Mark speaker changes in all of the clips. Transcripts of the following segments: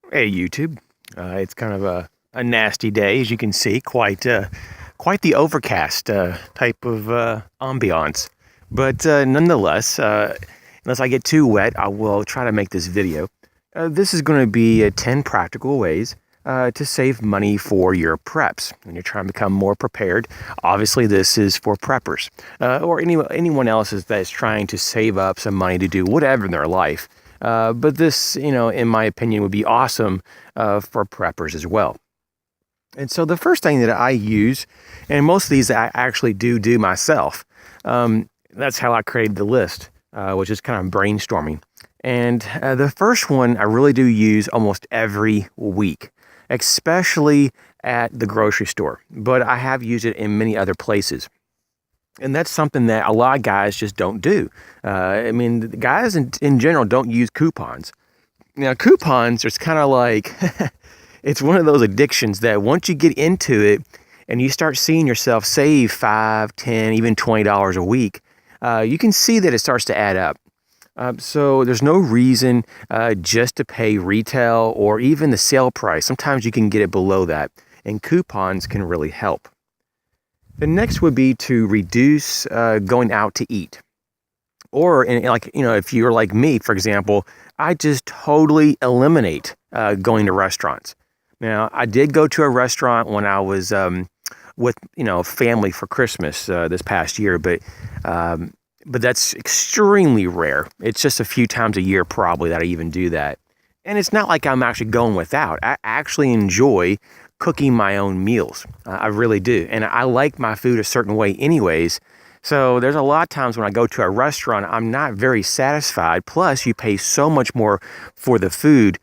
Speaker 1: Hey YouTube, it's kind of a nasty day, as you can see. Quite the overcast type of ambiance. But nonetheless, unless I get too wet, I will try to make this video. This is going to be 10 practical ways to save money for your preps when you're trying to become more prepared. Obviously, this is for preppers or anyone else that's trying to save up some money to do whatever in their life. But this, in my opinion, would be awesome for preppers as well. And so the first thing that I use, and most of these I actually do myself, that's how I created the list, which is kind of brainstorming. And the first one I really do use almost every week, especially at the grocery store. But I have used it in many other places. And that's something that a lot of guys just don't do. The guys in general don't use coupons. Now, coupons are kind of like, it's one of those addictions that once you get into it and you start seeing yourself save $5, $10, even $20 a week, you can see that it starts to add up. So there's no reason just to pay retail or even the sale price. Sometimes you can get it below that, and coupons can really help. The next would be to reduce going out to eat. Or, if you're like me, for example, I just totally eliminate going to restaurants. Now, I did go to a restaurant when I was with, family for Christmas this past year, but that's extremely rare. It's just a few times a year probably that I even do that. And it's not like I'm actually going without. I actually enjoy cooking my own meals. I really do. And I like my food a certain way anyways. So there's a lot of times when I go to a restaurant, I'm not very satisfied. Plus, you pay so much more for the food.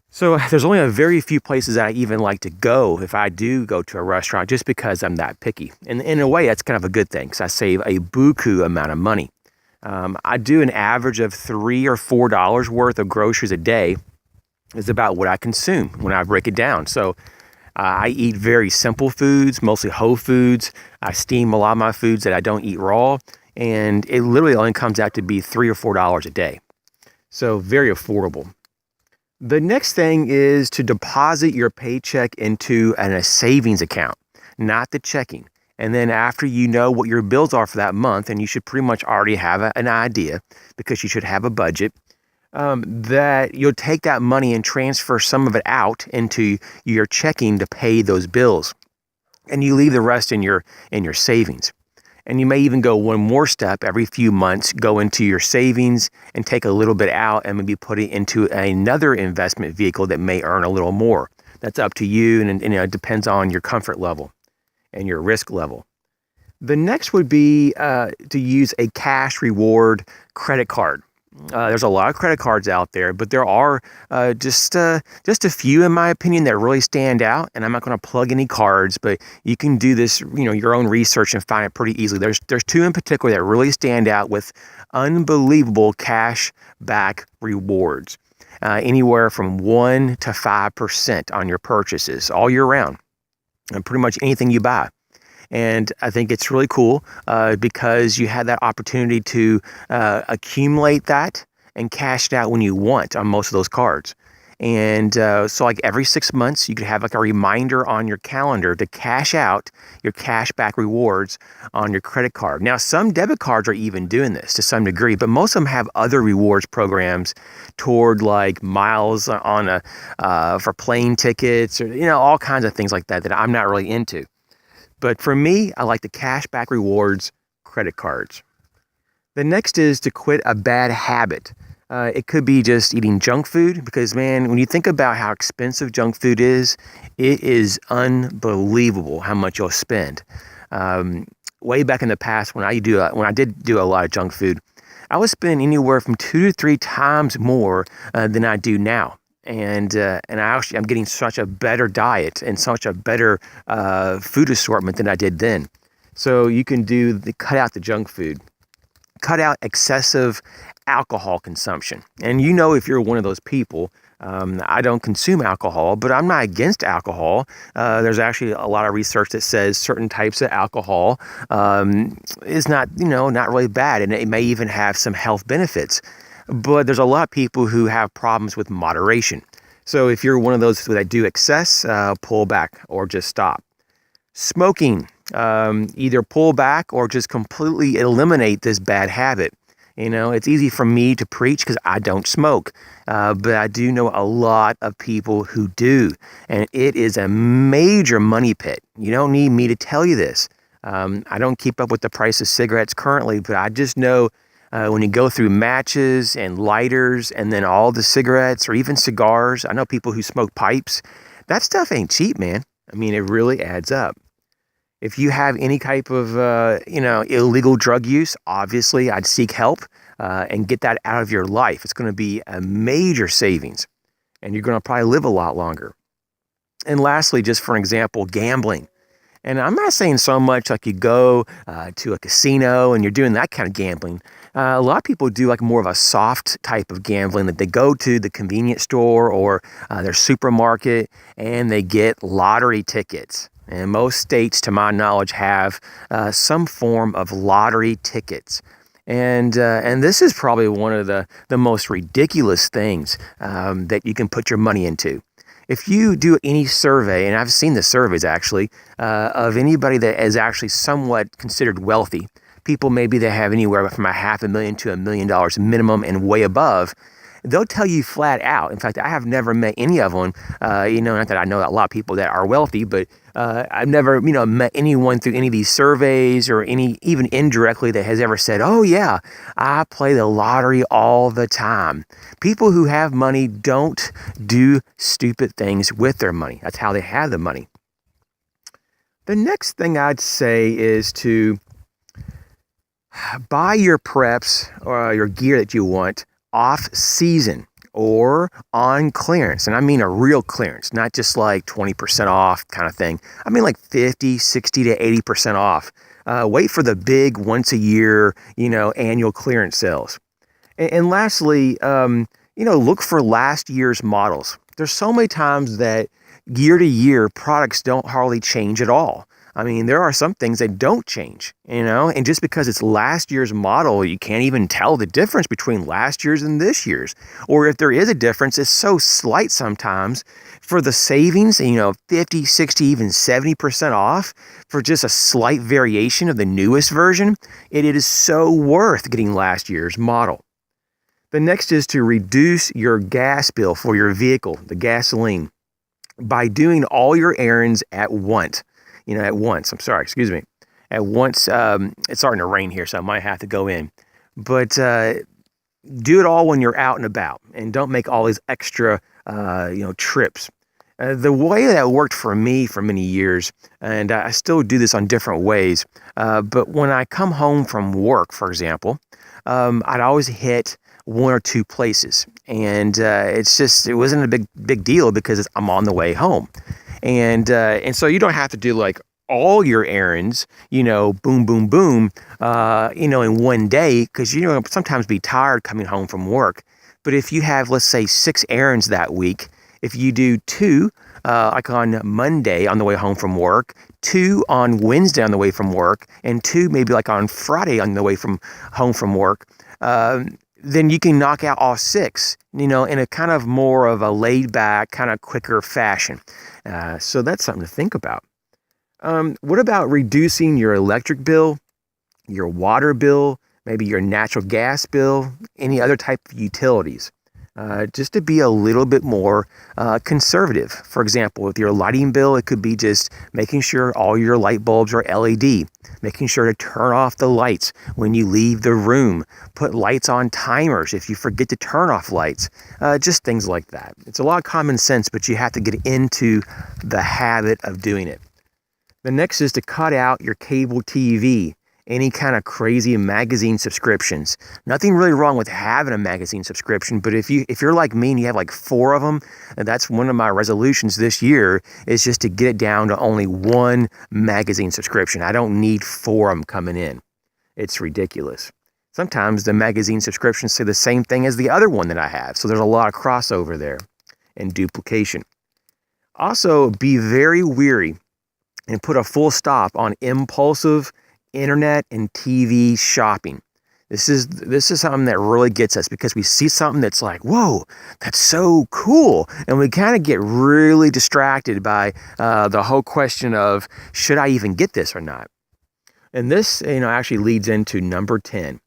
Speaker 1: So there's only a very few places that I even like to go if I do go to a restaurant, just because I'm that picky. And in a way, that's kind of a good thing because I save a buku amount of money. I do an average of $3 or $4 worth of groceries a day. Is about what I consume when I break it down. So I eat very simple foods, mostly whole foods. I steam a lot of my foods that I don't eat raw, and it literally only comes out to be $3 or $4 a day. So very affordable. The next thing is to deposit your paycheck into a savings account, not the checking. And then after you know what your bills are for that month, and you should pretty much already have an idea because you should have a budget, that you'll take that money and transfer some of it out into your checking to pay those bills, and you leave the rest in your savings. And you may even go one more step every few months, go into your savings and take a little bit out and maybe put it into another investment vehicle that may earn a little more. That's up to you, and it depends on your comfort level and your risk level. The next would be to use a cash reward credit card. There's a lot of credit cards out there, but there are just a few, in my opinion, that really stand out. And I'm not going to plug any cards, but you can do this, your own research and find it pretty easily. There's two in particular that really stand out with unbelievable cash back rewards, anywhere from 1 to 5% on your purchases all year round, and pretty much anything you buy. And I think it's really cool because you had that opportunity to accumulate that and cash it out when you want on most of those cards. And so like every 6 months, you could have like a reminder on your calendar to cash out your cash back rewards on your credit card. Now, some debit cards are even doing this to some degree, but most of them have other rewards programs toward like miles on for plane tickets, or all kinds of things like that I'm not really into. But for me, I like the cashback rewards credit cards. The next is to quit a bad habit. It could be just eating junk food because, man, when you think about how expensive junk food is, it is unbelievable how much you'll spend. Way back in the past, when I did do a lot of junk food, I would spend anywhere from 2 to 3 times more than I do now. And I'm getting such a better diet and such a better food assortment than I did then. So you can cut out the junk food, cut out excessive alcohol consumption. And if you're one of those people, I don't consume alcohol, but I'm not against alcohol. There's actually a lot of research that says certain types of alcohol is not really bad, and it may even have some health benefits. But there's a lot of people who have problems with moderation. So if you're one of those that do excess, pull back or just stop. Smoking, either pull back or just completely eliminate this bad habit. It's easy for me to preach because I don't smoke, but I do know a lot of people who do, and it is a major money pit. You don't need me to tell you this. I don't keep up with the price of cigarettes currently, but I just know when you go through matches and lighters and then all the cigarettes or even cigars, I know people who smoke pipes. That stuff ain't cheap, man. I mean, it really adds up. If you have any type of, illegal drug use, obviously I'd seek help and get that out of your life. It's going to be a major savings, and you're going to probably live a lot longer. And lastly, just for an example, gambling. And I'm not saying so much like you go to a casino and you're doing that kind of gambling. A lot of people do like more of a soft type of gambling, that they go to the convenience store or their supermarket and they get lottery tickets. And most states, to my knowledge, have some form of lottery tickets. And this is probably one of the most ridiculous things that you can put your money into. If you do any survey, and I've seen the surveys actually, of anybody that is actually somewhat considered wealthy, people maybe that have anywhere from $500,000 to $1 million minimum and way above, they'll tell you flat out. In fact, I have never met any of them, not that I know a lot of people that are wealthy, but I've never, met anyone through any of these surveys or even indirectly that has ever said, oh yeah, I play the lottery all the time. People who have money don't do stupid things with their money. That's how they have the money. The next thing I'd say is to buy your preps or your gear that you want off season or on clearance. And I mean a real clearance, not just like 20% off kind of thing. I mean like 50, 60 to 80% off. Wait for the big once a year, annual clearance sales. And lastly, look for last year's models. There's so many times that year to year products don't hardly change at all. I mean, there are some things that don't change, and just because it's last year's model, you can't even tell the difference between last year's and this year's. Or if there is a difference, it's so slight sometimes for the savings, 50, 60, even 70% off for just a slight variation of the newest version. It is so worth getting last year's model. The next is to reduce your gas bill for your vehicle, the gasoline, by doing all your errands at once. At once. At once. It's starting to rain here, so I might have to go in. But do it all when you're out and about, and don't make all these extra, trips. The way that worked for me for many years, and I still do this on different ways, but when I come home from work, for example, I'd always hit one or two places, and it wasn't a big deal because I'm on the way home. And so you don't have to do like all your errands, boom, boom, boom, in one day, because sometimes be tired coming home from work. But if you have, let's say, 6 errands that week, if you do 2, like on Monday on the way home from work, 2 on Wednesday on the way from work, and 2 maybe like on Friday on the way from home from work, then you can knock out all 6, in a kind of more of a laid back, kind of quicker fashion. So that's something to think about. What about reducing your electric bill, your water bill, maybe your natural gas bill, any other type of utilities? Just to be a little bit more conservative. For example, with your lighting bill, it could be just making sure all your light bulbs are LED, making sure to turn off the lights when you leave the room, put lights on timers if you forget to turn off lights, just things like that. It's a lot of common sense, but you have to get into the habit of doing it. The next is to cut out your cable TV, any kind of crazy magazine subscriptions. Nothing really wrong with having a magazine subscription, but if you're like me and you have like 4 of them, and that's one of my resolutions this year, is just to get it down to only 1 magazine subscription. I don't need 4 of them coming in. It's ridiculous. Sometimes the magazine subscriptions say the same thing as the other one that I have, so there's a lot of crossover there and duplication. Also, be very wary and put a full stop on impulsive internet and TV shopping. This is something that really gets us because we see something that's like, whoa, that's so cool. And we kind of get really distracted by the whole question of, should I even get this or not? And this, actually leads into number 10.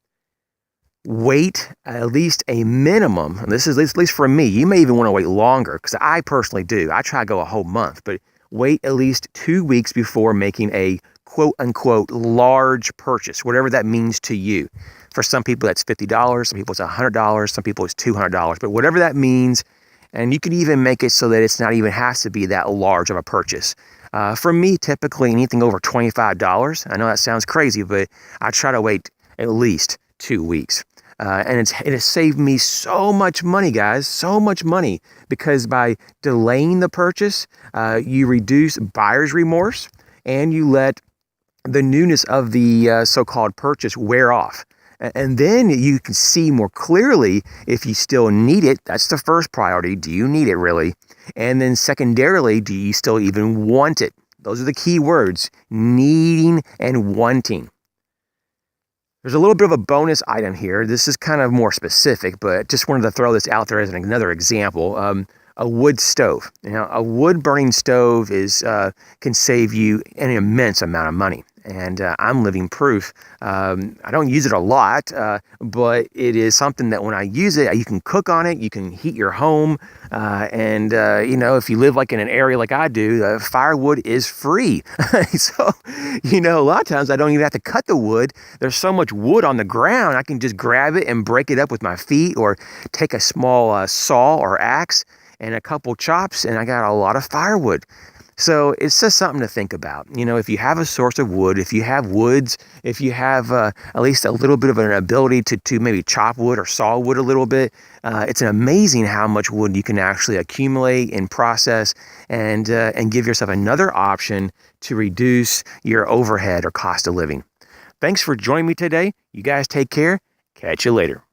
Speaker 1: Wait at least a minimum, and this is at least for me, you may even want to wait longer because I personally do. I try to go a whole month, but wait at least 2 weeks before making a quote unquote large purchase, whatever that means to you. For some people, that's $50. Some people, it's $100. Some people, it's $200. But whatever that means, and you could even make it so that it's not even has to be that large of a purchase. For me, typically anything over $25. I know that sounds crazy, but I try to wait at least 2 weeks. And it has saved me so much money, guys, so much money, because by delaying the purchase, you reduce buyer's remorse and you let the newness of the so-called purchase wear off. And then you can see more clearly if you still need it. That's the first priority. Do you need it really? And then secondarily, do you still even want it? Those are the key words, needing and wanting. There's a little bit of a bonus item here. This is kind of more specific, but just wanted to throw this out there as another example. A wood stove. A wood burning stove can save you an immense amount of money. And I'm living proof. I don't use it a lot, but it is something that when I use it, you can cook on it, you can heat your home, and if you live like in an area like I do, firewood is free. So, a lot of times I don't even have to cut the wood. There's so much wood on the ground, I can just grab it and break it up with my feet, or take a small saw or axe and a couple chops, and I got a lot of firewood. So it's just something to think about. If you have a source of wood, if you have woods, if you have at least a little bit of an ability to maybe chop wood or saw wood a little bit, it's amazing how much wood you can actually accumulate and process and give yourself another option to reduce your overhead or cost of living. Thanks for joining me today. You guys take care. Catch you later.